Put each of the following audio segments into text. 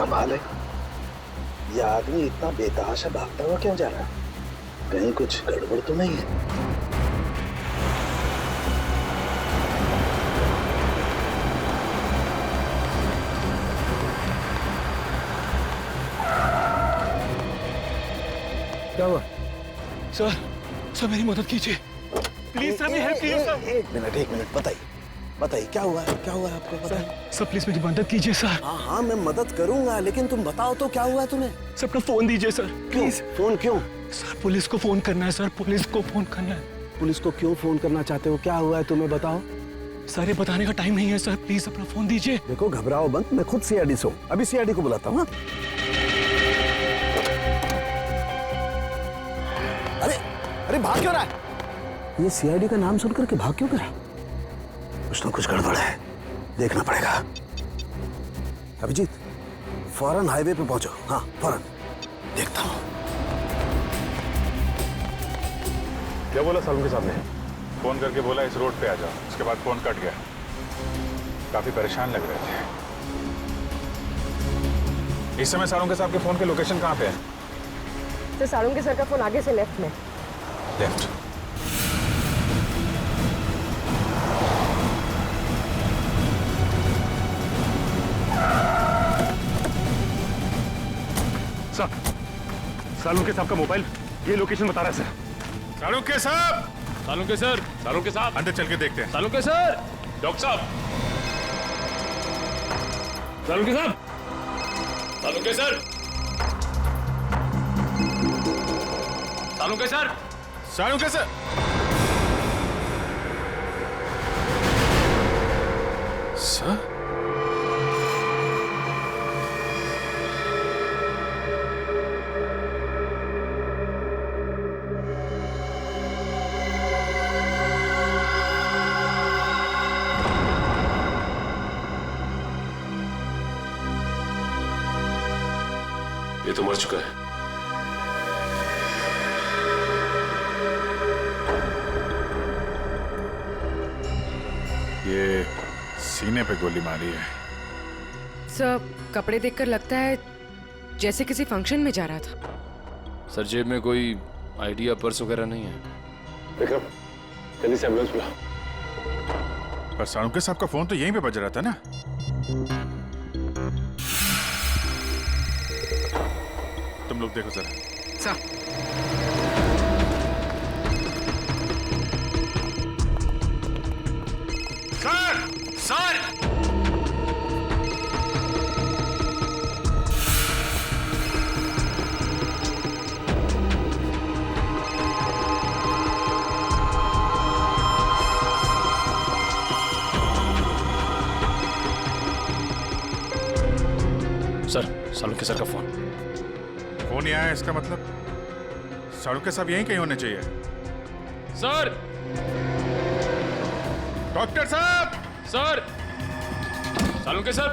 कमाल है, ये आदमी इतना बेतहाशा भागता हुआ क्यों जा रहा है? कहीं कुछ गड़बड़ तो नहीं है? क्या हुआ? सर मेरी मदद कीजिए प्लीज सर, मेरी हेल्प कीजिए सर। एक मिनट बताइए क्या हुआ है आपको? बताइए सर प्लीज मेरी मदद कीजिए सर। हाँ मैं मदद करूंगा, लेकिन तुम बताओ तो क्या हुआ है तुम्हें? सर अपना फोन दीजिए सर प्लीज। फोन क्यों? सर पुलिस को फोन करना है सर, पुलिस को फोन करना है। पुलिस को क्यों फोन करना चाहते हो? क्या हुआ है तुम्हें बताओ। सर ये बताने का टाइम नहीं है सर, प्लीज अपना फोन दीजिए। देखो घबराओ मत, मैं खुद सीआईडी से हूँ, अभी सीआईडी को बुलाता हूँ। अरे भाग क्यों रहा है? ये सीआईडी का नाम सुनकर के भाग क्यों रहा? कुछ ना कुछ गड़बड़ है, देखना पड़ेगा। अभिजीत फौरन हाईवे पे पहुंचो। हाँ फौरन, देखता हूँ। क्या बोला सालुंके के सामने? फोन करके बोला इस रोड पे आ जाओ, उसके बाद फोन कट गया। काफी परेशान लग रहे थे। इस समय सालुंके साहब के फोन के लोकेशन कहाँ पे है? सर सालुंके सर का फोन आगे से लेफ्ट में। लेफ्ट। सर सालुंके साहब का मोबाइल ये लोकेशन बता रहा है सर। सालुंके साहब! सालुंके साहब अंदर चल के देखते हैं। सालुंके सर, डॉक्टर साहब, सालुंके साहब, Salunke sir, Salunke sir, Salunke sir! Sir? ये तो मर चुका है। ये सीने पे गोली मारी है। सर कपड़े देखकर लगता है जैसे किसी फंक्शन में जा रहा था। सर जेब में कोई आईडी या पर्स वगैरह नहीं है। विक्रम जल्दी से एम्बुलेंस बुला। पर सालुंके साहब का फोन तो यहीं पे बज रहा था ना? तुम लोग देखो जरा। Sir sir! Sir Salunke sir का फोन। फोन नहीं आया, इसका मतलब सालुंके साहब यहीं कहीं होने चाहिए। सर! डॉक्टर साहब! सर! सालुंके सर!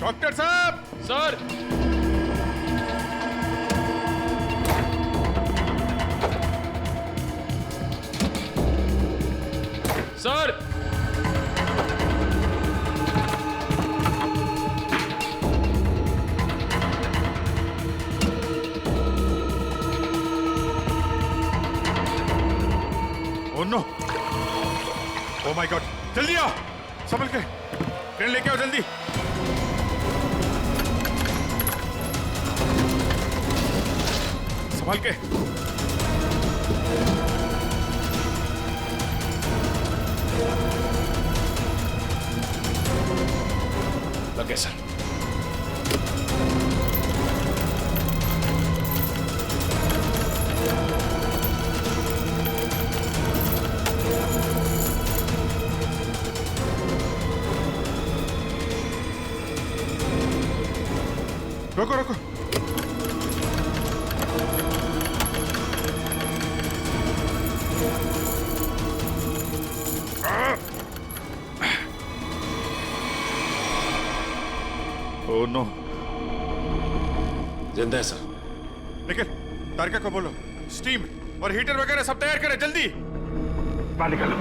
डॉक्टर साहब! Sir! Sir! Oh no! Oh my god! जल्दी आओ, संभल के ट्रेन लेके आओ जल्दी। संभल के। लगे सर। रोको रोको। Oh no! जिंदा है सर। निखिल, तारिका को बोलो स्टीम और हीटर वगैरह सब तैयार करें जल्दी। बाहर निकालो।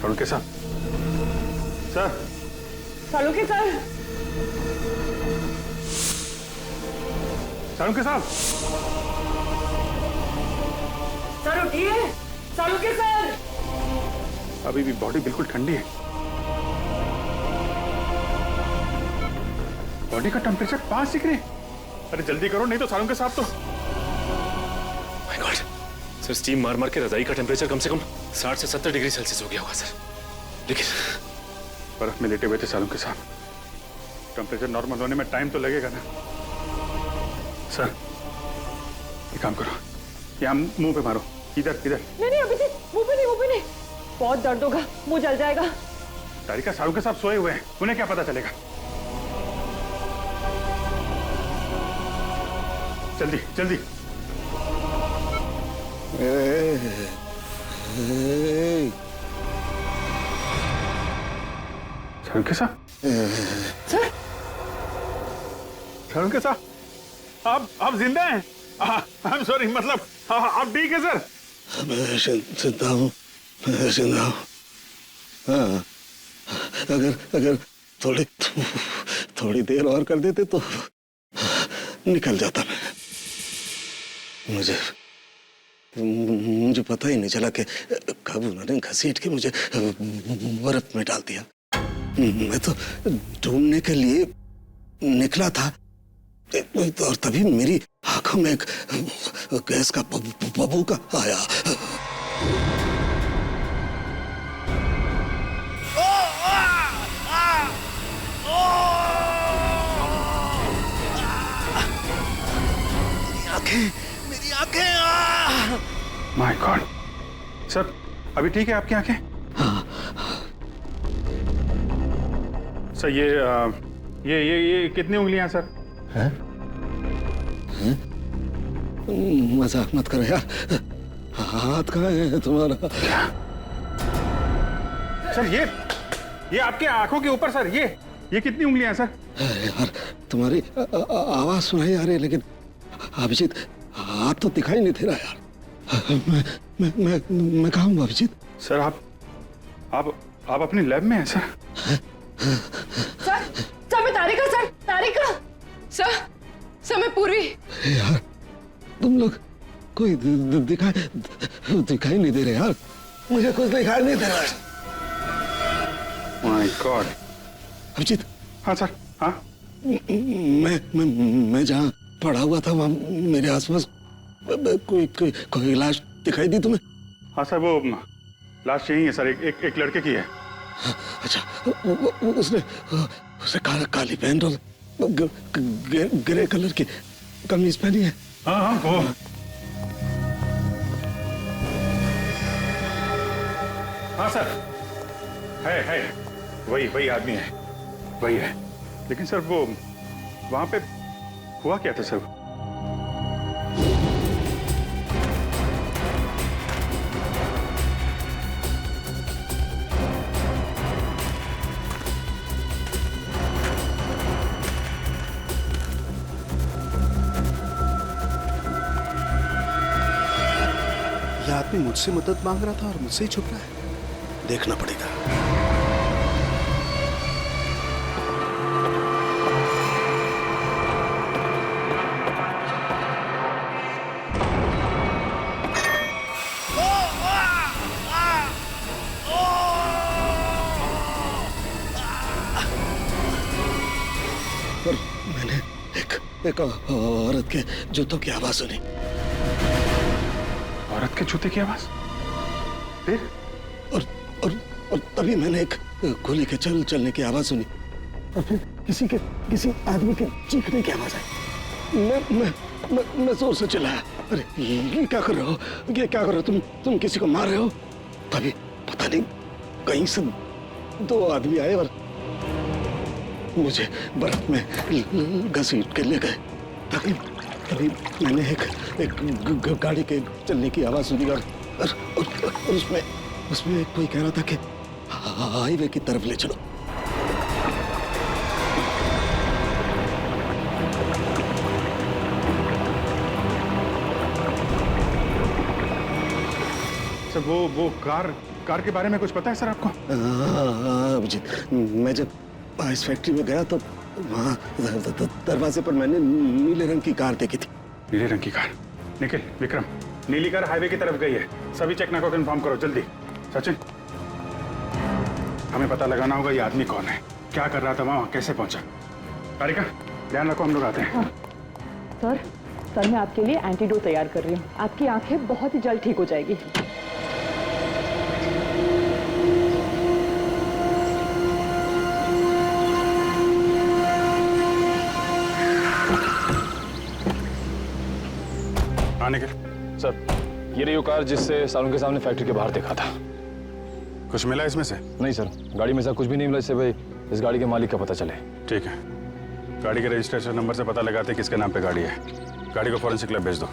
सालुंके साहब, सर। सालुंके सर, सालुंके साहब, सर उठिए। सालुंके सर, अभी भी बॉडी बिल्कुल ठंडी है। बॉडी का टेम्परेचर 5 डिग्री। अरे जल्दी करो, नहीं तो सालुंके साहब तो। माय गॉड सर, स्टीम मार मार के रजाई का टेम्परेचर कम से कम 60 से 70 डिग्री सेल्सियस हो गया होगा सर। लेकिन बर्फ में लेटे हुए थे सालुंके साहब, टेम्परेचर नॉर्मल होने में टाइम तो लगेगा ना। सर एक काम करो, यहाँ मुंह पे मारो, इधर इधर। नहीं अभी नहीं, मुंह पे नहीं, मुंह पे नहीं, बहुत दर्द होगा, मुंह जल जाएगा। तारिका, सालुंके साहब सोए हुए हैं, उन्हें क्या पता चलेगा। जल्दी जल्दी। सालुंके साहब, सर, सालुंके साहब, आप जिंदा हैं? आई एम सॉरी, मतलब आप ठीक है सर? मैं जिंदा हूँ, मैं जिंदा हूँ। हाँ, अगर थोड़ी देर और कर देते तो निकल जाता मैं। मुझे पता ही नहीं चला कि कब उन्होंने घसीट के मुझे बर्फ में डाल दिया। मैं तो ढूंढने के लिए निकला था और तभी मेरी आंखों में एक गैस का बबूका आया। मेरी आंखें। माय गॉड सर, अभी ठीक है आपकी आंखें? सर ये कितनी उंगलियां सर? हैं? मजाक मत करो यार, हाथ कहाँ है तुम्हारा? सर ये आपके आंखों के ऊपर सर, ये कितनी उंगलियां सर? यार तुम्हारी आवाज सुनाई आ रही है, लेकिन अभिजीत हाथ तो दिखाई नहीं दे रहा यार। मैं कहाँ हूँ अभिजीत? सर आप अपनी लैब में हैं सर? सर मैं तारिका, सर तारिका। सर मैं पूर्वी। यार तुम लोग कोई दिखाई नहीं दे रहे यार, मुझे कुछ दिखाई नहीं दे रहा है। My god. अभिजीत। हाँ सर, हाँ। मैं जहाँ पड़ा हुआ था वहाँ मेरे आसपास कोई लाश दिखाई दी तुम्हें? हाँ सर, वो लाश यही है सर, एक लड़के की है। अच्छा, उसने काली पैंट और ग्रे कलर की कमीज पहनी है। हाँ वो हाँ सर, है वही आदमी है, वही है। लेकिन सर वो वहां पे हुआ क्या था सर? यह आदमी मुझसे मदद मांग रहा था और मुझसे ही छुप रहा है, देखना पड़ेगा। और मैंने एक औरत के जूतों की आवाज सुनी। औरत के जूते की आवाज? फिर? और तभी मैंने एक गोली के चलने की आवाज सुनी, और फिर किसी आदमी के चीखने की आवाज आई। मैं जोर से चिल्लाया, अरे ये क्या कर रहे हो, ये क्या कर रहे हो तुम किसी को मार रहे हो? तभी पता नहीं कहीं से दो आदमी आए और मुझे बर्फ में घसीट के ले गए। तभी मैंने एक गाड़ी के चलने की आवाज सुनी और उसमें कोई कह रहा था कि हाईवे की तरफ ले चलो। सर वो कार के बारे में कुछ पता है सर आपको? अभिजीत, मैं जब इस फैक्ट्री में गया तो वहाँ दरवाजे पर मैंने नीले रंग की कार देखी थी। नीले रंग की कार? निखिल, विक्रम, नीली कार हाईवे की तरफ गई है। सभी चेकना को इन्फॉर्म करो जल्दी। सचिन, हमें पता लगाना होगा ये आदमी कौन है, क्या कर रहा था वहां, कैसे पहुंचा। कारिका, ध्यान रखो, हम लोग आते हैं। हाँ। सर मैं आपके लिए एंटीडोट तैयार कर रही हूँ। आपकी आंखें बहुत ही जल्द ठीक हो जाएगी। हाँ निखिल। सर, ये रही वो कार जिससे सालों के सामने फैक्ट्री के बाहर देखा था। कुछ मिला इसमें से? नहीं सर, गाड़ी में से कुछ भी नहीं मिला, इससे भाई इस गाड़ी के मालिक का पता चले। ठीक है, गाड़ी के रजिस्ट्रेशन नंबर से पता लगाते हैं किसके नाम पे गाड़ी है। गाड़ी को फॉरेंसिक लैब भेज दो।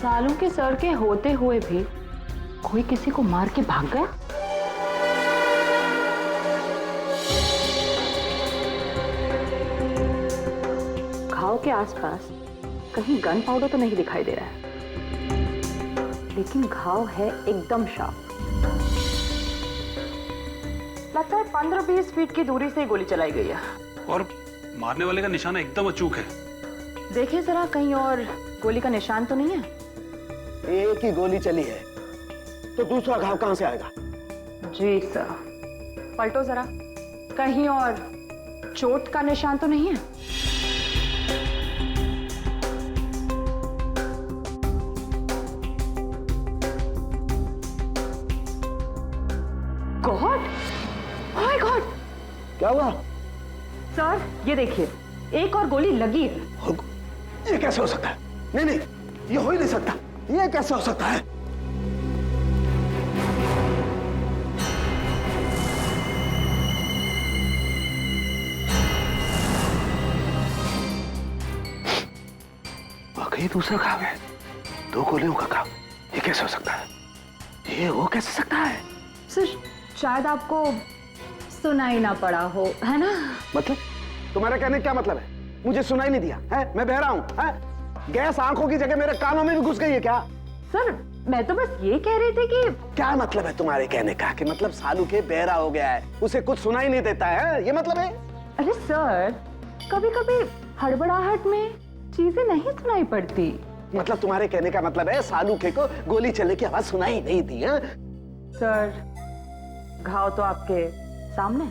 सालों के सर के होते हुए भी कोई किसी को मार के भाग गया। घाव के आसपास कहीं गन पाउडर तो नहीं दिखाई दे रहा है, लेकिन घाव है एकदम शार्प। लगता है 15-20 फीट की दूरी से गोली चलाई गई है। और मारने वाले का निशाना एकदम अचूक है। देखिए जरा, कहीं और गोली का निशान तो नहीं है? एक ही गोली चली है तो दूसरा घाव कहां से आएगा? जी सर। पलटो जरा, कहीं और चोट का निशान तो नहीं है? गॉड, ओह माय गॉड, क्या हुआ? सर ये देखिए, एक और गोली लगी है। ये कैसे हो सकता है? नहीं नहीं, ये हो ही नहीं सकता। ये कैसे हो सकता है? वाकई दूसरा घाव है, 2 गोलियों का घाव। ये कैसे हो सकता है? ये हो कैसे सकता है? सर शायद आपको सुनाई ना पड़ा हो, है ना? मतलब तुम्हारा कहने का क्या मतलब है? मुझे सुनाई नहीं दिया है? मैं बहरा हूं है? गैस आंखों की जगह मेरे कानों में भी घुस गई है क्या? सर मैं तो बस ये कह रही थी कि क्या मतलब है तुम्हारे कहने का? कि मतलब सालू के बहरा हो गया है, उसे कुछ सुनाई नहीं देता है, ये मतलब है? अरे सर, कभी कभी हड़बड़ाहट में चीजें नहीं सुनाई पड़ती। मतलब तुम्हारे कहने का मतलब है सालू के को गोली चलने की आवाज सुनाई नहीं दी है? सर घाव तो आपके सामने है।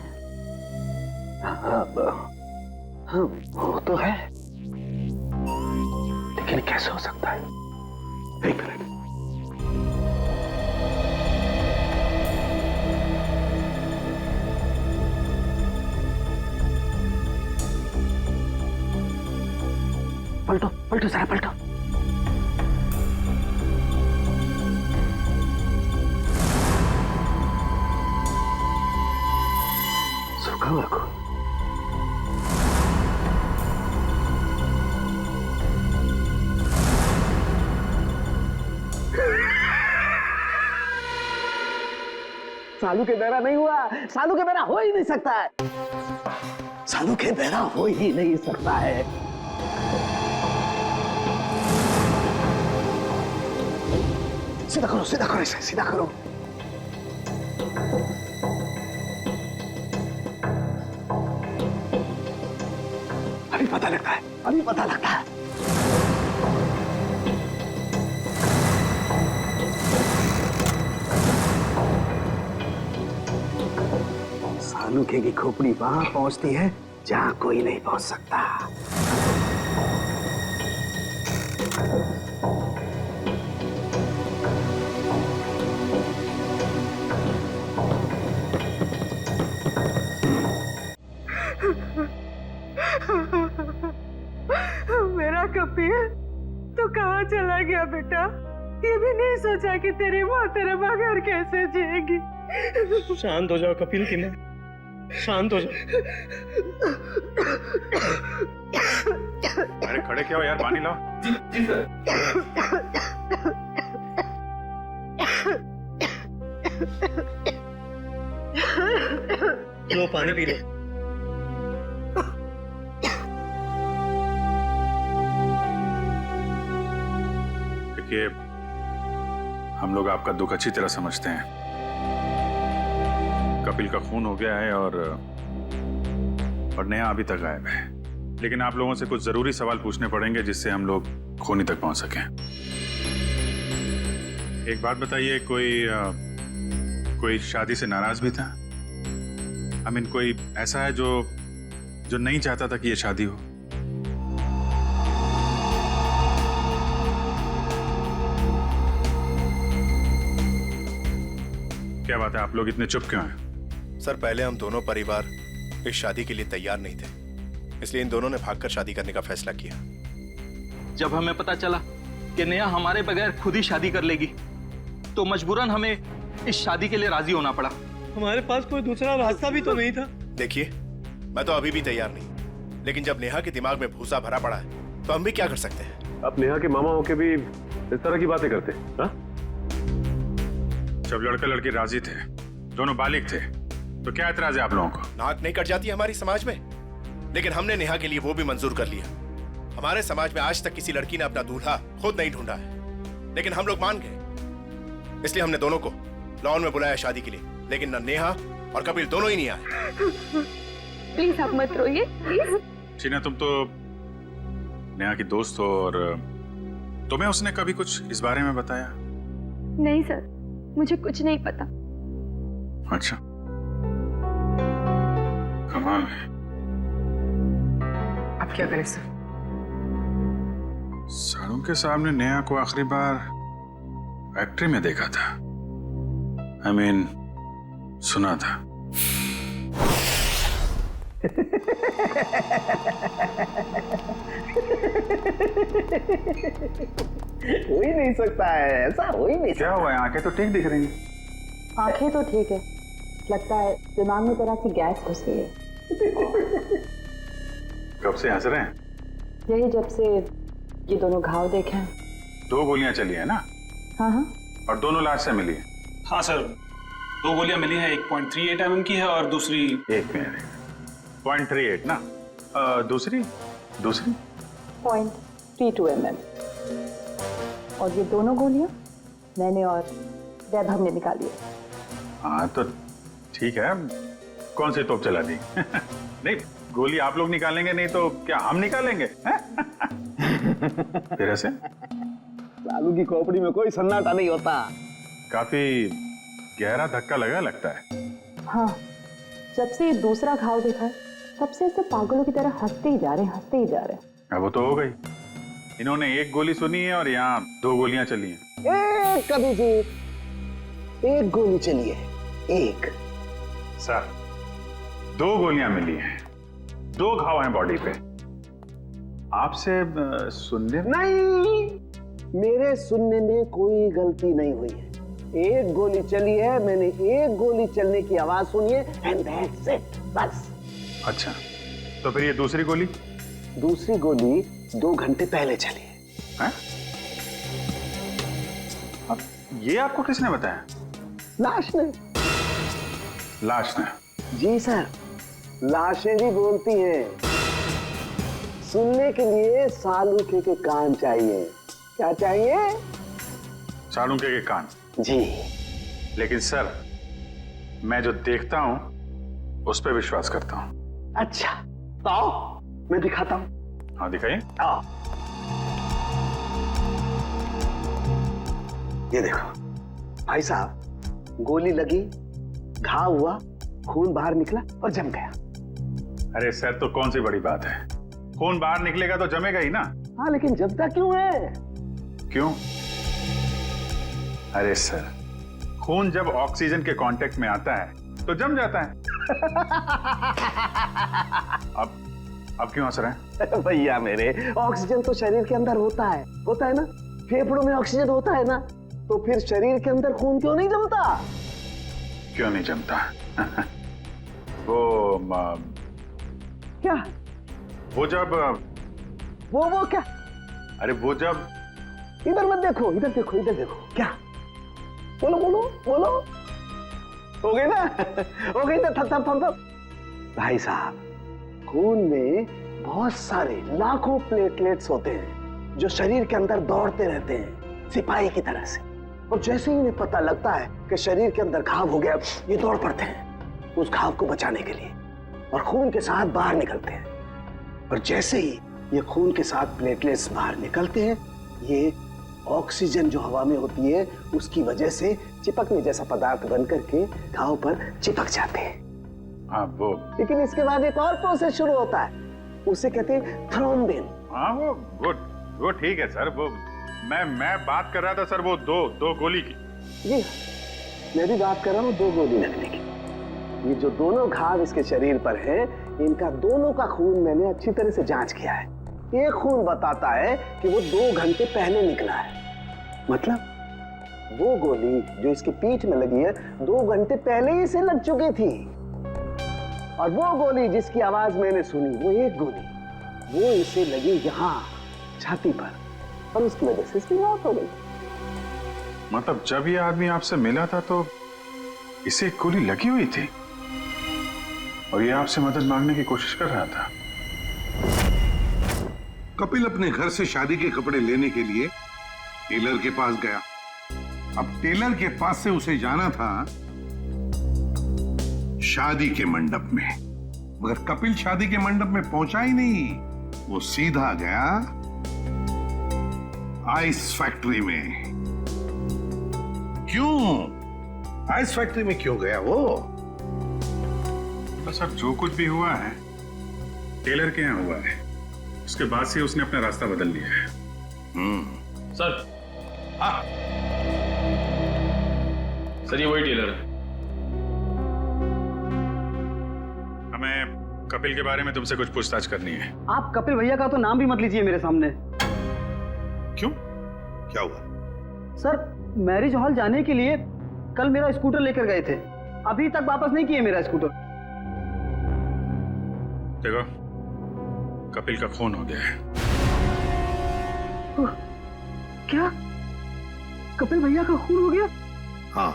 हाँ, वो तो है, लेकिन कैसे हो सकता है? एक मिनट। पलटो पलटो जरा पलटो। सूखा हुआ खून। सालू के बहरा नहीं हुआ। सालू के बहरा हो ही नहीं सकता है। सालू के बहरा हो ही नहीं सकता है। सीधा करो इसे, सीधा करो। अभी पता लगता है, अभी पता लगता है। सालूके की खोपड़ी वहां पहुंचती है जहां कोई नहीं पहुंच सकता। मेरा कपिल, तू कहाँ चला गया बेटा? ये भी नहीं सोचा कि तेरी माँ तेरे बगैर कैसे जिएगी। शांत हो जाओ कपिल की माँ, शांत हो जाओ। अरे खड़े क्या हो यार, पानी लाओ। जी सर। लो पानी पी लो। देखिए, हम लोग आपका दुख अच्छी तरह समझते हैं। कपिल का खून हो गया है और नेहा अभी तक गायब है। लेकिन आप लोगों से कुछ जरूरी सवाल पूछने पड़ेंगे जिससे हम लोग खूनी तक पहुंच सकें। एक बात बताइए, कोई शादी से नाराज भी था? आई मीन, कोई ऐसा है जो नहीं चाहता था कि ये शादी हो? क्या बात है, आप लोग इतने चुप क्यों हैं? सर, पहले हम दोनों परिवार इस शादी के लिए तैयार नहीं थे, इसलिए इन दोनों ने भागकर शादी करने का फैसला किया। जब हमें पता चला कि नेहा हमारे बगैर खुद ही शादी कर लेगी, तो मजबूरन हमें इस शादी के लिए राजी होना पड़ा। हमारे पास कोई दूसरा रास्ता भी तो नहीं था। देखिए, मैं तो अभी भी तैयार नहीं, लेकिन जब नेहा के दिमाग में भूसा भरा पड़ा है तो हम भी क्या कर सकते हैं? आप नेहा के मामा होके भी इस तरह की बातें करते हैं? हाँ? जब लड़का लड़की राजी थे, दोनों बालिग थे, तो क्या एतराज है आप लोगों को? नाक नहीं कट जाती हमारी समाज में, लेकिन हमने नेहा के लिए वो भी मंजूर कर लिया। हमारे समाज में आज तक किसी लड़की ने अपना दूल्हा खुद नहीं ढूंढा है, लेकिन हम लोग मान गए, इसलिए हमने दोनों को लॉन में बुलाया शादी के लिए। लेकिन न नेहा और कपिल दोनों ही नहीं आए। प्लीज आप मत रोइए, प्लीज। टीना, तुम तो नेहा की दोस्त हो, और तुम्हें उसने कभी कुछ इस बारे में बताया? नहीं सर, मुझे कुछ नहीं पता। अच्छा, कमाल है। अब क्या करें सर? सारों के सामने नेहा को आखिरी बार फैक्ट्री में देखा था। I mean, सुना था। हो ही नहीं सकता है, ऐसा हो ही नहीं सकता। क्या हुआ है? आंखें तो ठीक दिख रही हैं। आंखें तो ठीक है, लगता है दिमाग में तरह की गैस घुस गई है। कब से हंस रहे हैं? यही जब से ये दोनों घाव देखे हैं। 2 गोलियां चली है ना? हाँ हाँ। और दोनों लाश से मिली है? हाँ सर, 2 गोलियां मिली हैं, 1.38 mm की है और दूसरी 1 मिनट, 0.38 ना? दूसरी 0.32 mm। और ये दोनों गोलियां मैंने और वैभव ने निकाली है। हाँ तो ठीक है, कौन सी तोप चला दी? नहीं, गोली आप लोग निकालेंगे नहीं तो क्या हम निकालेंगे? फिर ऐसे लालू की खोपड़ी में कोई सन्नाटा नहीं होता। काफी गहरा धक्का लगा लगता है। हाँ, जब से ये दूसरा घाव देखा है तब से ऐसे पागलों की तरह हंसते ही जा रहे हैं। अब वो तो हो गई, इन्होंने 1 गोली सुनी है और यहाँ 2 गोलियां चली हैं। कभी जी 1 गोली चली है, 1। सर, 2 गोलियां मिली हैं, 2 घाव हैं बॉडी पे। आपसे सुनने नहीं, मेरे सुनने में कोई गलती नहीं हुई है। 1 गोली चली है, मैंने 1 गोली चलने की आवाज सुनी है, एंड दैट्स इट, बस। अच्छा, तो फिर ये दूसरी गोली? दूसरी गोली 2 घंटे पहले चली है। अब ये आपको किसने बताया? लाश ने। लाश ने? जी सर, लाशें भी बोलती हैं। सुनने के लिए सालूके के कान चाहिए। क्या चाहिए? सालूके के कान? जी। लेकिन सर, मैं जो देखता हूं उस पर विश्वास करता हूं। अच्छा, तो आओ मैं दिखाता हूं। हाँ दिखाइए। आओ, ये देखो भाई साहब, गोली लगी, घाव हुआ, खून बाहर निकला और जम गया। अरे सर, तो कौन सी बड़ी बात है, खून बाहर निकलेगा तो जमेगा ही ना। हाँ, लेकिन जमता क्यों है? क्यों? अरे सर, खून जब ऑक्सीजन के कांटेक्ट में आता है तो जम जाता है। अब क्यों हंस रहे हैं? भैया मेरे, ऑक्सीजन तो शरीर के अंदर होता है ना? फेफड़ों में ऑक्सीजन होता है ना, तो फिर शरीर के अंदर खून क्यों नहीं जमता? क्यों नहीं जमता? वो क्या? वो जब वो क्या? अरे वो जब, इधर मत देखो, इधर देखो, इधर देखो। क्या? बोलो बोलो बोलो। हो गई ना? हो गई ना? थम। भाई साहब, खून में बहुत सारे लाखों प्लेटलेट्स होते हैं जो शरीर के अंदर दौड़ते रहते हैं, सिपाही की तरह से। और जैसे ही इन्हें पता लगता है कि शरीर के अंदर घाव हो गया, ये दौड़ पड़ते हैं उस घाव को बचाने के लिए और खून के साथ बाहर निकलते हैं। और जैसे ही ये खून के साथ प्लेटलेट्स बाहर निकलते हैं, ये ऑक्सीजन जो हवा में होती है उसकी वजह से चिपकने जैसा पदार्थ बनकर के घाव पर चिपक जाते हैं। वो लेकिन इसके बाद एक और प्रोसेस शुरू होता है, उसे कहते हैं थ्रोम्बिन। हाँ वो ठीक है सर। वो मैं बात कर रहा था सर वो दो गोली की। जी मैं भी बात कर रहा हूँ 2 गोली लगने की। ये जो दोनों घाव इसके शरीर पर हैं, इनका दोनों का खून मैंने अच्छी तरह से जांच किया है। एक खून बताता है कि वो 2 घंटे पहले निकला है, मतलब वो गोली जो इसकी पीठ में लगी है 2 घंटे पहले ही इसे लग चुकी थी। और वो गोली जिसकी आवाज मैंने सुनी, वो एक गोली वो इसे लगी यहाँ छाती पर, और उसकी वजह से इसकी मौत हो गई। मतलब जब ये आदमी आपसे मिला था तो इसे गोली लगी हुई थी और ये आपसे मदद मांगने की कोशिश कर रहा था। कपिल अपने घर से शादी के कपड़े लेने के लिए टेलर के पास गया। अब टेलर के पास से उसे जाना था शादी के मंडप में, मगर कपिल शादी के मंडप में पहुंचा ही नहीं। वो सीधा गया आइस फैक्ट्री में। क्यों आइस फैक्ट्री में क्यों गया वो? तो सर जो कुछ भी हुआ है टेलर के यहाँ हुआ है, उसके बाद से उसने अपना रास्ता बदल लिया है। सर सर ये वही टेलर है। हमें कपिल के बारे में तुमसे कुछ पूछताछ करनी है। आप कपिल भैया का तो नाम भी मत लीजिए मेरे सामने। क्यों, क्या हुआ? सर मैरिज हॉल जाने के लिए कल मेरा स्कूटर लेकर गए थे, अभी तक वापस नहीं किए मेरा स्कूटर। देखो कपिल का खून हो गया है। क्या कपिल भैया का खून हो गया? हाँ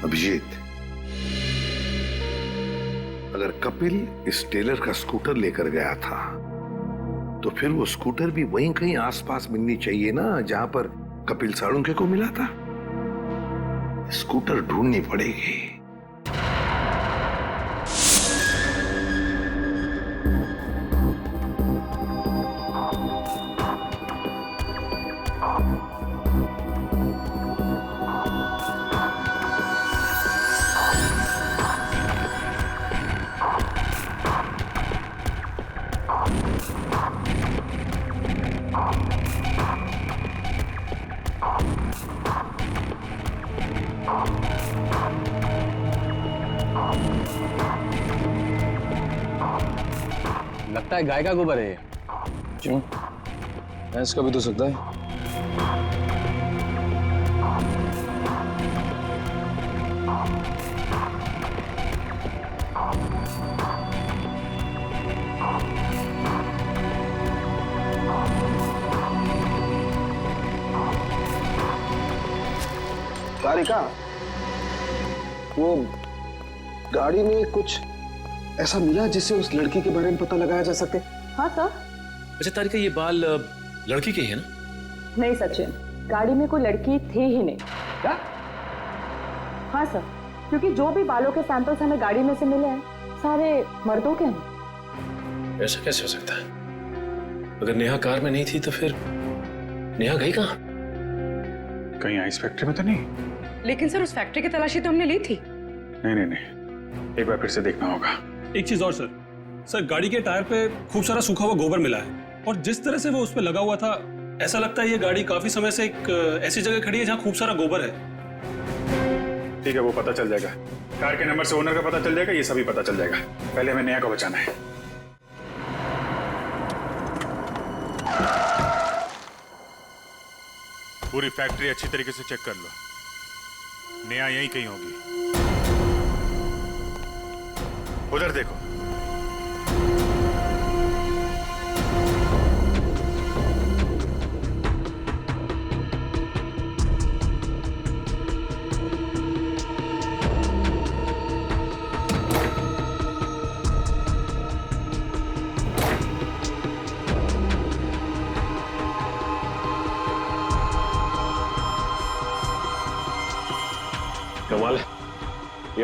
अभिजीत, अगर कपिल इस टेलर का स्कूटर लेकर गया था तो फिर वो स्कूटर भी वहीं कहीं आसपास मिलनी चाहिए ना जहां पर कपिल साळुंखे को मिला था। स्कूटर ढूंढनी पड़ेगी। लगता है गाय का गोबर है ये। क्यों? भैंस का भी तो सकता है। सारिका, वो गाड़ी में कुछ ऐसा मिला जिससे उस लड़की के बारे में पता लगाया जा सके? हाँ सर। अच्छा तारिका, ये बाल लड़की के ही है ना? नहीं सचिन, गाड़ी में कोई लड़की थी ही नहीं। क्या? हाँ सर, क्योंकि जो भी बालों के सैंपल्स हमें गाड़ी में से मिले हैं सारे मर्दों के हैं। ऐसा कैसे हो सकता है? अगर नेहा कार में नहीं थी तो फिर नेहा गई कहाँ? कहीं आइस फैक्ट्री में तो नहीं? लेकिन सर उस फैक्ट्री की तलाशी तो हमने ली थी। नहीं, एक बार फिर से देखना होगा। एक चीज और सर, गाड़ी के टायर पे खूब सारा सूखा हुआ गोबर मिला है और जिस तरह से वो उस पे लगा हुआ था ऐसा लगता है ये गाड़ी काफी समय से एक ऐसी जगह खड़ी है जहाँ खूब सारा गोबर है। ठीक है, वो पता चल जाएगा। कार के नंबर से ओनर का पता चल जाएगा, ये सभी पता चल जाएगा। पहले हमें नेहा को बचाना है। पूरी फैक्ट्री अच्छी तरीके से चेक कर लो, नेहा यहीं कहीं होगी। उधर देखो।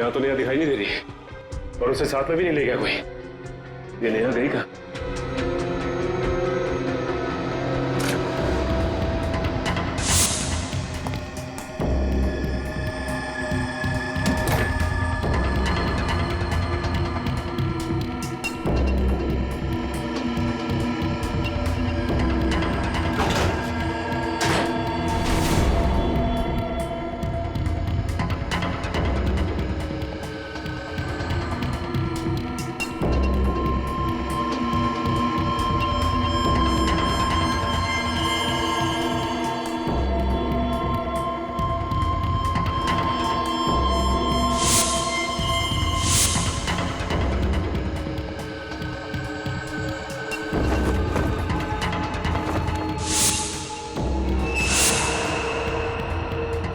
यहाँ तो नेहा दिखाई नहीं दे रही है और उसे साथ में भी नहीं ले गया कोई। ये नेहा गई कहाँ?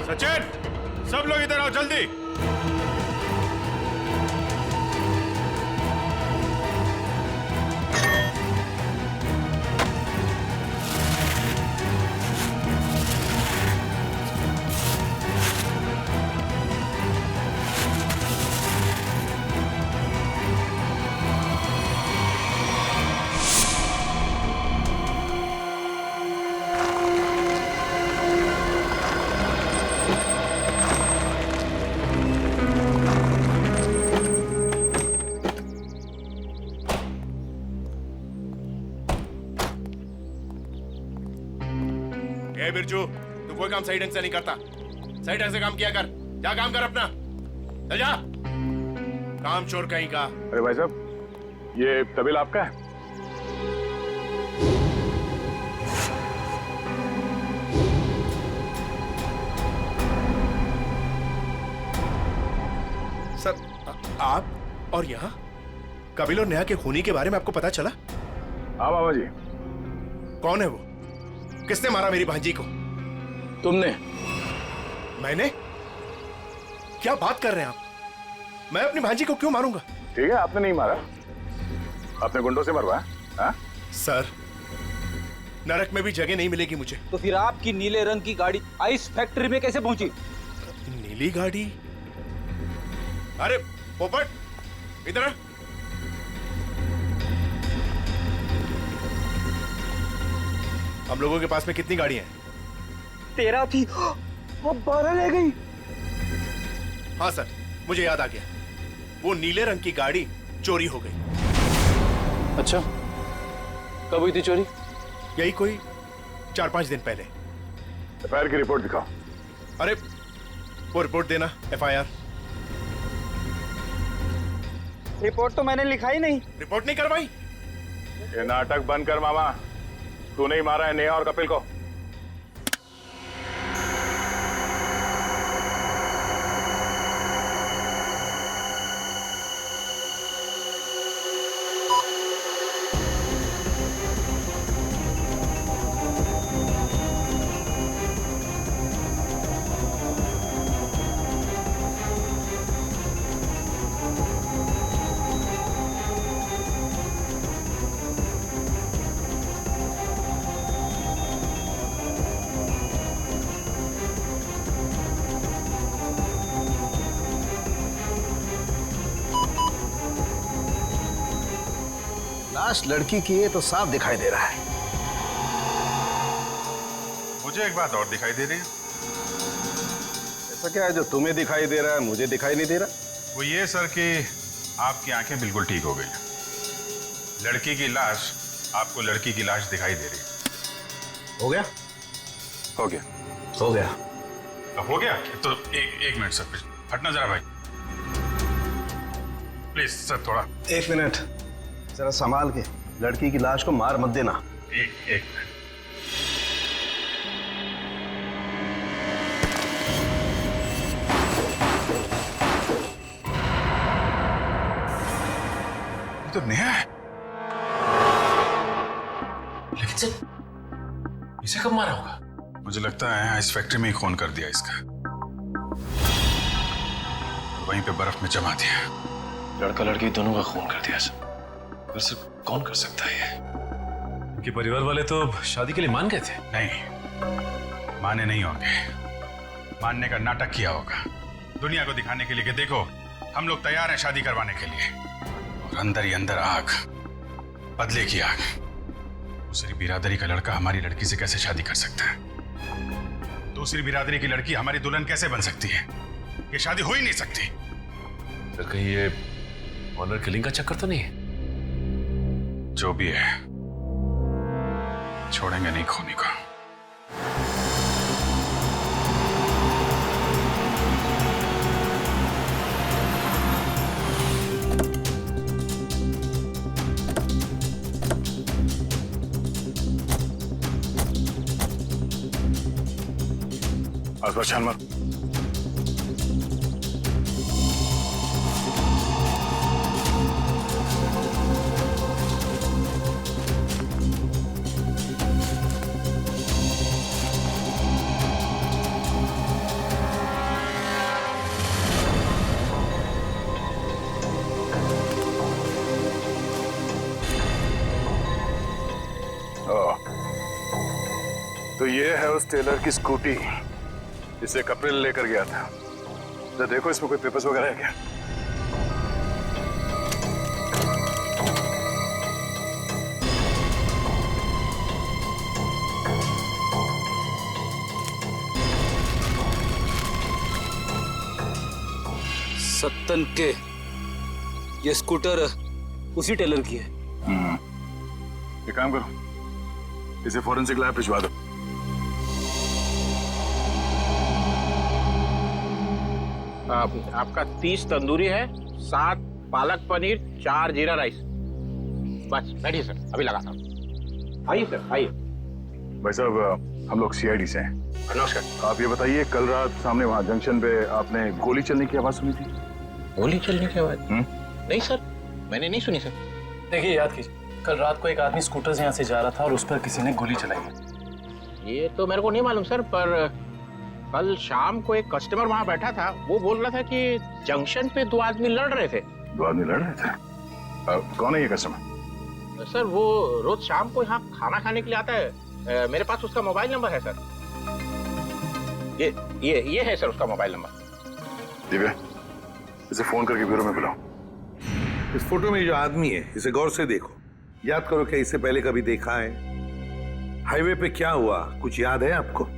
सचिन, सब लोग इधर आओ जल्दी। ए बिरजू, तू कोई काम सही ढंग से नहीं करता। सही ढंग से काम किया कर। जा काम कर अपना। चल जा। काम चोर कहीं का। अरे भाई साहब, ये तबेला आपका है? सर, आप और यहाँ कपिल और नेहा के खूनी के बारे में आपको पता चला? हाँ बाबा जी। कौन है वो? किसने मारा मेरी भांजी को? तुमने। मैंने? क्या बात कर रहे हैं आप? मैं अपनी भांजी को क्यों मारूंगा? ठीक है, आपने नहीं मारा, आपने गुंडों से मरवाया। हाँ? सर, नरक में भी जगह नहीं मिलेगी मुझे। तो फिर आपकी नीले रंग की गाड़ी आइस फैक्ट्री में कैसे पहुंची? नीली गाड़ी? अरे पोपट, इधर आ। हम लोगों के पास में कितनी गाड़ियां हैं? 13 थी, अब 12 रह गई। हाँ सर, मुझे याद आ गया। वो नीले रंग की गाड़ी चोरी हो गई। अच्छा, कब हुई थी चोरी? यही कोई 4-5 दिन पहले। एफआईआर की रिपोर्ट दिखाओ। अरे वो रिपोर्ट देना। एफआईआर रिपोर्ट तो मैंने लिखा ही नहीं। रिपोर्ट नहीं करवाई? ये नाटक बंद कर मामा। तू नहीं मारा है नेहा और कपिल को? लाश लड़की की है तो साफ दिखाई दे रहा है। मुझे एक बात और दिखाई दे रही है। ऐसा क्या है जो तुम्हें दिखाई दे रहा है मुझे दिखाई नहीं दे रहा? वो ये सर कि आपकी आंखें बिल्कुल ठीक हो गई। लड़की की लाश आपको लड़की की लाश दिखाई दे रही है। हो गया? हो गया। हो गया। अब हो गया तो एक मिनट सर, हटना जरा भाई, प्लीज सर, थोड़ा 1 मिनट जरा संभाल के। लड़की की लाश को मार मत देना। एक मिनट। ये तो नेहा है। लेकिन सर, इसे कब मारा होगा? मुझे लगता है इस फैक्ट्री में ही खून कर दिया इसका, वहीं पे बर्फ में जमा दिया। लड़का लड़की दोनों का खून कर दिया सर। पर सर, कौन कर सकता है ये? उनके परिवार वाले तो शादी के लिए मान गए थे। नहीं, माने नहीं होंगे। मानने का नाटक किया होगा दुनिया को दिखाने के लिए कि देखो हम लोग तैयार हैं शादी करवाने के लिए। और अंदर ही अंदर आग, बदले की आग। दूसरी बिरादरी का लड़का हमारी लड़की से कैसे शादी कर सकता है? दूसरी बिरादरी की लड़की हमारी दुल्हन कैसे बन सकती है? ये शादी हो ही नहीं सकती। सर कहीं ये ऑनर किलिंग का चक्कर तो नहीं है? जो भी है, छोड़ेंगे नहीं खोने को। आसपास छान मार। तो ये है उस टेलर की स्कूटी, इसे कपिल लेकर गया था। तो देखो इसमें कोई पेपर्स वगैरह है क्या? सत्तन के ये स्कूटर उसी टेलर की है। एक काम करो, इसे फोरेंसिक लैब भिजवा दो। आपका 30 तंदूरी है, 7 पालक पनीर, 4 जीरा राइस। बस बैठिए सर, अभी लगाता हूँ। आइए सर, आइए। भाई साहब, हम लोग सीआईडी से हैं। नमस्कार। आप ये बताइए, कल रात सामने वहाँ जंक्शन पे आपने गोली चलने की आवाज सुनी थी? गोली चलने की आवाज? नहीं सर, मैंने नहीं सुनी सर। देखिए, याद कीजिए, कल रात को एक आदमी स्कूटर से यहाँ से जा रहा था और उस पर किसी ने गोली चलाई। ये तो मेरे को नहीं मालूम सर, पर कल शाम को एक कस्टमर वहाँ बैठा था, वो बोल रहा था कि जंक्शन पे 2 आदमी लड़ रहे थे। 2 आदमी लड़ रहे थे? कौन है ये कस्टमर? सर वो रोज शाम को यहाँ खाना खाने के लिए आता है। मेरे पास उसका मोबाइल नंबर है सर। ये है सर उसका मोबाइल नंबर। दिव्या, इसे फोन करके ब्यूरो में बुलाओ। इस फोटो में जो आदमी है, इसे गौर से देखो। याद करो क्या इससे पहले कभी देखा है? हाईवे पे क्या हुआ, कुछ याद है आपको?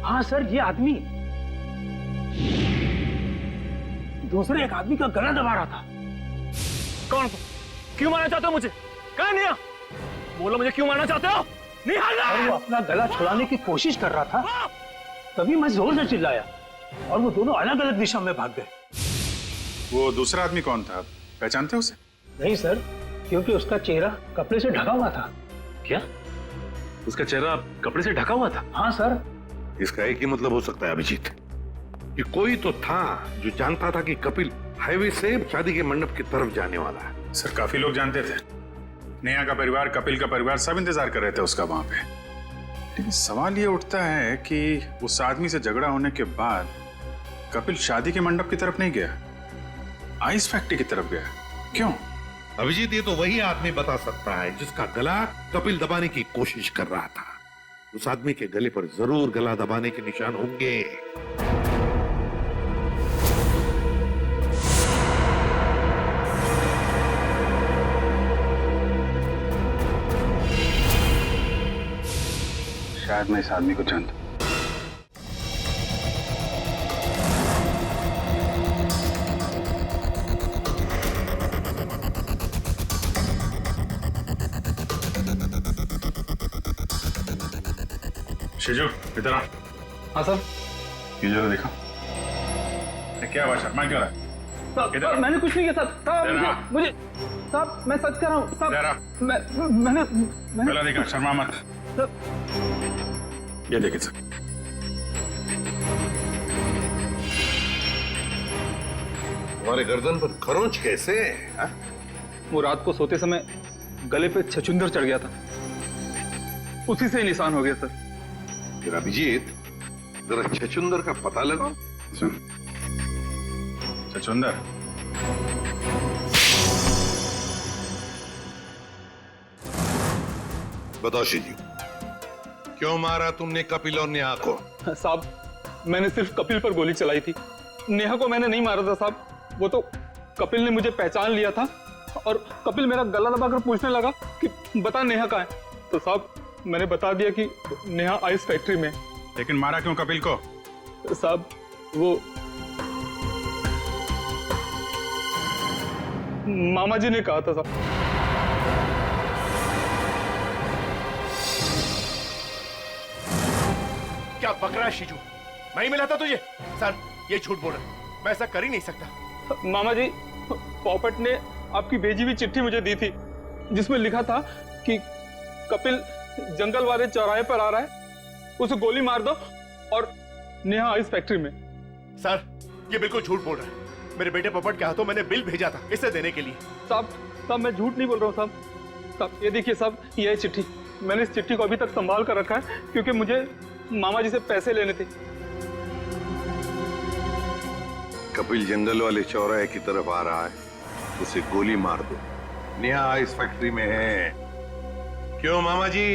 हाँ सर, ये आदमी दूसरे एक आदमी का गला दबा रहा था। कौन? क्यों मारना चाहते हो मुझे? कहाँ नहीं? बोलो मुझे क्यों मारना चाहते हो? नहीं हारना। वो अपना गला छुड़ाने की कोशिश कर रहा था, तभी मैं जोर से चिल्लाया और वो दोनों अलग अलग दिशा में भाग गए। वो दूसरा आदमी कौन था, पहचानते हो उसे? नहीं सर, क्योंकि उसका चेहरा कपड़े से ढका हुआ था। क्या? उसका चेहरा कपड़े से ढका हुआ था? हाँ सर। इसका एक ही मतलब हो सकता है अभिजीत, कि कोई तो था जो जानता था कि कपिल हाईवे से शादी के मंडप की तरफ जाने वाला है। सर काफी लोग जानते थे, नेहा का परिवार, कपिल का परिवार, सब इंतजार कर रहे थे उसका वहां पे। लेकिन सवाल ये उठता है कि उस आदमी से झगड़ा होने के बाद कपिल शादी के मंडप की तरफ नहीं गया, आइस फैक्ट्री की तरफ गया। क्यों? अभिजीत, ये तो वही आदमी बता सकता है जिसका गला कपिल दबाने की कोशिश कर रहा था। उस आदमी के गले पर जरूर गला दबाने के निशान होंगे। शायद मैं इस आदमी को जानता हूं। शिजू, इधर आ। हाँ सर। ये जरा देखा, क्या बात है? मैं क्यों रहा? साहब, मैंने कुछ नहीं किया साहब। मुझे साहब, मैं सच कर रहा हूँ साहब। मैंने पहला देखा, शर्मा मत। ये देखिए सर, तुम्हारे गर्दन पर खरोंच कैसे? वो रात को सोते समय गले पे छछूंदर चढ़ गया था, उसी से निशान हो गया सर। फिर अभिजीत, जरा छछूंदर का पता लगाओ। छछूंदर? बताओ शिजू, क्यों मारा तुमने कपिल और नेहा को? साहब, मैंने सिर्फ कपिल पर गोली चलाई थी। नेहा को मैंने नहीं मारा था साहब, वो तो कपिल ने मुझे पहचान लिया था और कपिल मेरा गला दबाकर पूछने लगा कि बता नेहा कहाँ है। तो साहब मैंने बता दिया कि नेहा आइस फैक्ट्री में। लेकिन मारा क्यों कपिल को? साहब वो मामा जी ने कहा था साहब। क्या बक रहा है शीजू? मैं ही मिला था तुझे? सर ये झूठ बोल रहा है, मैं ऐसा कर ही नहीं सकता। मामा जी, पॉपट ने आपकी भेजी हुई चिट्ठी मुझे दी थी जिसमें लिखा था कि कपिल जंगल वाले चौराहे पर आ रहा है, उसे गोली मार दो और नेहा आइस फैक्ट्री में। सर ये बिल्कुल झूठ बोल रहा है। मेरे बेटे पॉपट के हाथों मैंने बिल भेजा था इसे देने के लिए। साहब मैं झूठ नहीं बोल रहा हूँ साहब। ये देखिए साहब, ये है चिट्ठी। मैंने इस चिट्ठी को अभी तक संभाल कर रखा है क्योंकि मुझे मामा जी से पैसे लेने थे। कपिल जंगल वाले चौराहे की तरफ आ रहा है, उसे गोली मार दो। नेहा आइस फैक्ट्री में है। क्यों मामा जी,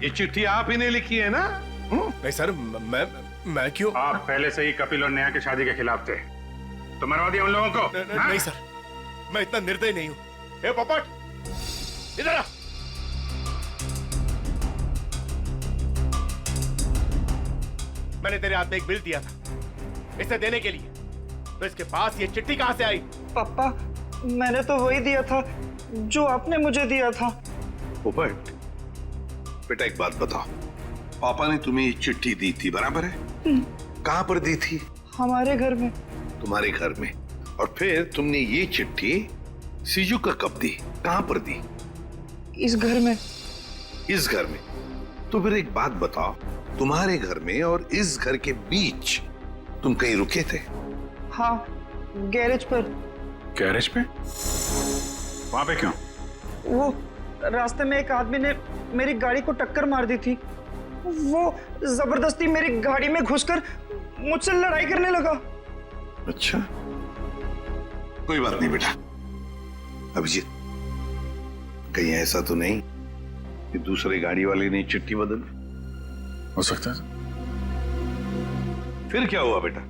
ये चिट्ठी आप ही ने लिखी है ना? नहीं सर, मैं क्यों? आप पहले से ही कपिल और नेहा की शादी के खिलाफ थे, तो मरवा दिया उन लोगों को। नहीं सर, मैं इतना निर्दयी नहीं हूं। ए पोपट इधर आ। मैंने तेरे हाथ में एक बिल दिया था इसे देने के लिए, तो इसके पास ये चिट्ठी कहां से आई? पापा मैंने तो वही दिया था जो आपने मुझे दिया था। पोपट बेटा एक बात बताओ, पापा ने तुम्हें ये चिट्ठी दी थी बराबर है? कहां पर दी थी? हमारे घर में। तुम्हारे घर में? और फिर तुमने ये चिट्ठी सीजू का कब दी, कहां पर दी? इस घर में। इस घर में? तो फिर एक बात बताओ, तुम्हारे घर में और इस घर के बीच तुम कहीं रुके थे? हाँ, गैरेज पर। गैरेज पे? वहां पे क्यों? वो रास्ते में एक आदमी ने मेरी गाड़ी को टक्कर मार दी थी। वो जबरदस्ती मेरी गाड़ी में घुसकर मुझसे लड़ाई करने लगा। अच्छा, कोई बात नहीं बेटा। अभिजीत, कहीं ऐसा तो नहीं कि दूसरे गाड़ी वाले ने चिट्ठी बदल? हो सकता है। फिर क्या हुआ बेटा?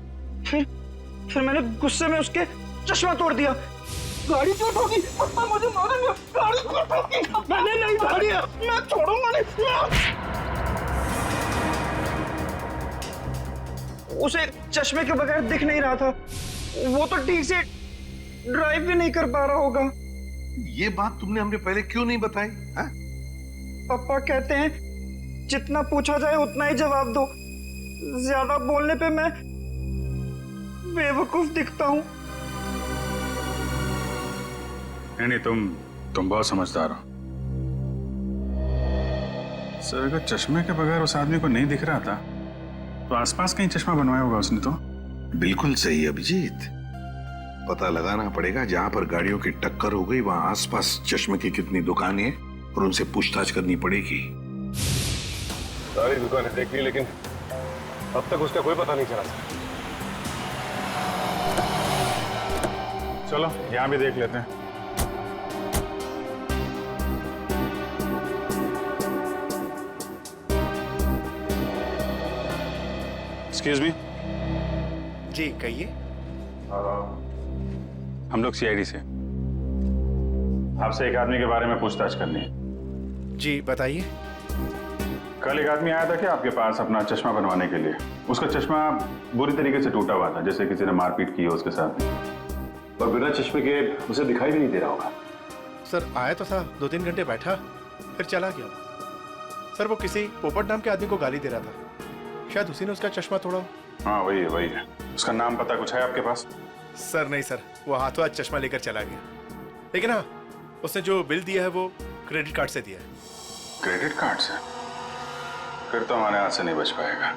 फिर मैंने गुस्से में उसके चश्मा तोड़ दिया। गाड़ी क्यों ठोकी? पापा मुझे मारेंगे। गाड़ी क्यों ठोकी? मैंने नहीं गाड़ी, मैं छोड़ूंगा नहीं। उसे चश्मे के बगैर दिख नहीं रहा था, वो तो ठीक से ड्राइव भी नहीं कर पा रहा होगा। ये बात तुमने हमने पहले क्यों नहीं बताई? पापा कहते हैं जितना पूछा जाए उतना ही जवाब दो, ज्यादा बोलने पे मैं बेवकूफ दिखता हूँ। नहीं, तुम बहुत समझदार हो सर। अगर चश्मे के बगैर उस आदमी को नहीं दिख रहा था तो आसपास कहीं चश्मा बनवाया होगा उसने। तो बिल्कुल सही अभिजीत, पता लगाना पड़ेगा जहां पर गाड़ियों की टक्कर हो गई वहां आसपास चश्मे की कितनी दुकानें हैं और उनसे पूछताछ करनी पड़ेगी। सारी दुकानें देख ली लेकिन अब तक उसका कोई पता नहीं चला। चलो यहां भी देख लेते हैं। Excuse me. जी कहिए। हम लोग सीआईडी से, आपसे एक आदमी के बारे में पूछताछ करनी है। जी बताइए। कल एक आदमी आया था क्या आपके पास अपना चश्मा बनवाने के लिए? उसका चश्मा बुरी तरीके से टूटा हुआ था, जैसे किसी ने मारपीट की हो उसके साथ, और बिना चश्मे के उसे दिखाई भी नहीं दे रहा होगा। सर आया तो था, 2-3 घंटे बैठा फिर चला गया। सर वो किसी पोपट नाम के आदमी को गाली दे रहा था, शायद उसी ने उसका चश्मा तोड़ा। हाँ वही है। उसका नाम पता कुछ है आपके पास? सर नहीं सर, वो हाथों हाथ चश्मा लेकर चला गया। लेकिन हाँ, उसने जो बिल दिया है वो क्रेडिट कार्ड से दिया है। क्रेडिट कार्ड से? फिर तो हमारे हाथ से नहीं बच पाएगा।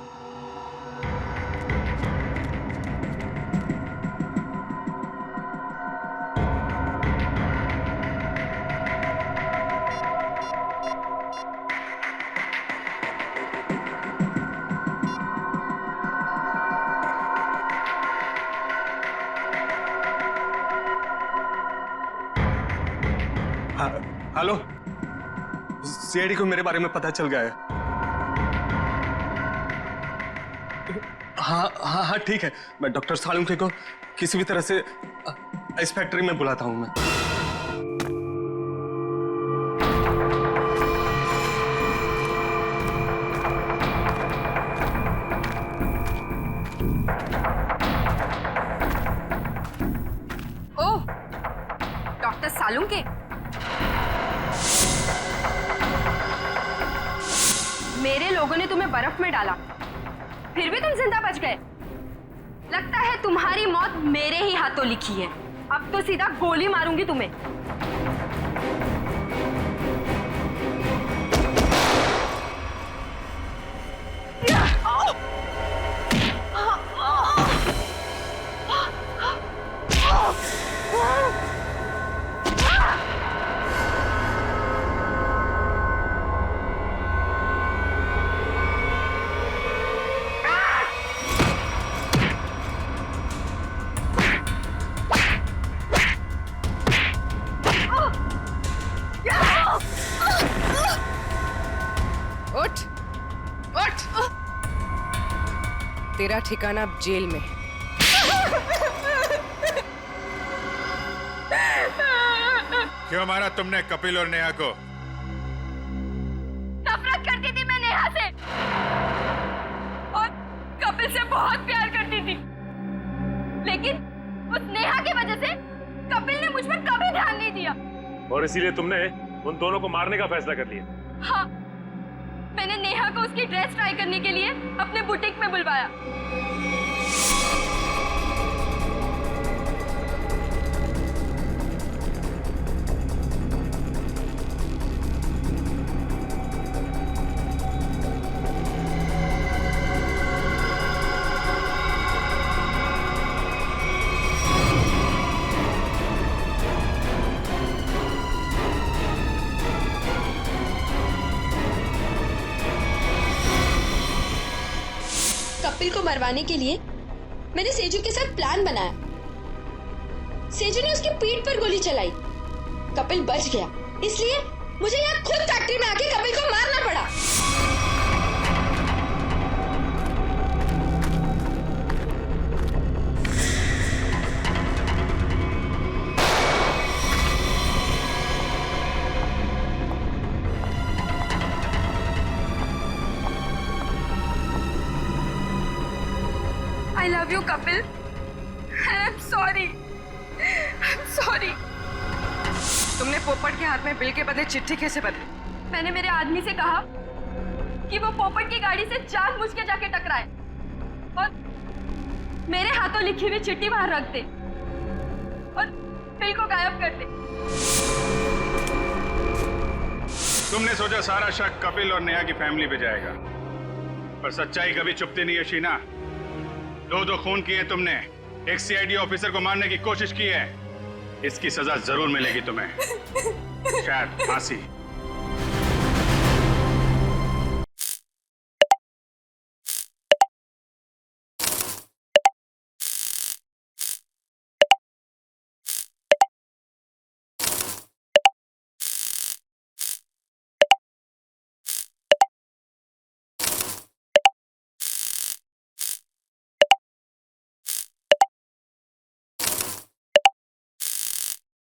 हेलो, सीआईडी को मेरे बारे में पता चल गया है। हाँ ठीक है, मैं डॉक्टर सालुंके को किसी भी तरह से इस फैक्ट्री में बुलाता हूँ मैं। ओह, डॉक्टर सालुंके, मेरे लोगों ने तुम्हें बर्फ में डाला, फिर भी तुम जिंदा बच गए। लगता है तुम्हारी मौत मेरे ही हाथों लिखी है। अब तो सीधा गोली मारूंगी तुम्हें। तेरा ठिकाना अब जेल में है। क्यों मारा तुमने कपिल और नेहा को? नफरत करती थी मैं नेहा से और कपिल से बहुत प्यार करती थी, लेकिन उस नेहा की वजह से कपिल ने मुझ पर कभी ध्यान नहीं दिया। और इसीलिए तुमने उन दोनों को मारने का फैसला कर लिया? हाँ, मैंने नेहा को उसकी ड्रेस ट्राई करने के लिए अपने बुटीक में बुलवाया। कपिल को मरवाने के लिए मैंने सेजू के साथ प्लान बनाया। सेजू ने उसकी पीठ पर गोली चलाई, कपिल बच गया, इसलिए मुझे यहाँ खुद फैक्ट्री में आके कपिल को मारना पड़ा। I love you, Kapil. I'm sorry. I'm sorry. तुमने पोपट के हाथ में बिल के बदले चिट्ठी कैसे बदली? मैंने मेरे आदमी से कहा कि वो पोपट की गाड़ी से जानबूझ के जाके टकराए और मेरे हाथों लिखी हुई चिट्ठी बाहर रख दे और बिल को गायब कर दे। तुमने सोचा सारा शक कपिल और नेहा की फैमिली पे जाएगा, पर सच्चाई कभी छुपती नहीं है शीना। दो खून किए तुमने, एक सीआईडी ऑफिसर को मारने की कोशिश की है, इसकी सजा जरूर मिलेगी तुम्हें, शायद फांसी।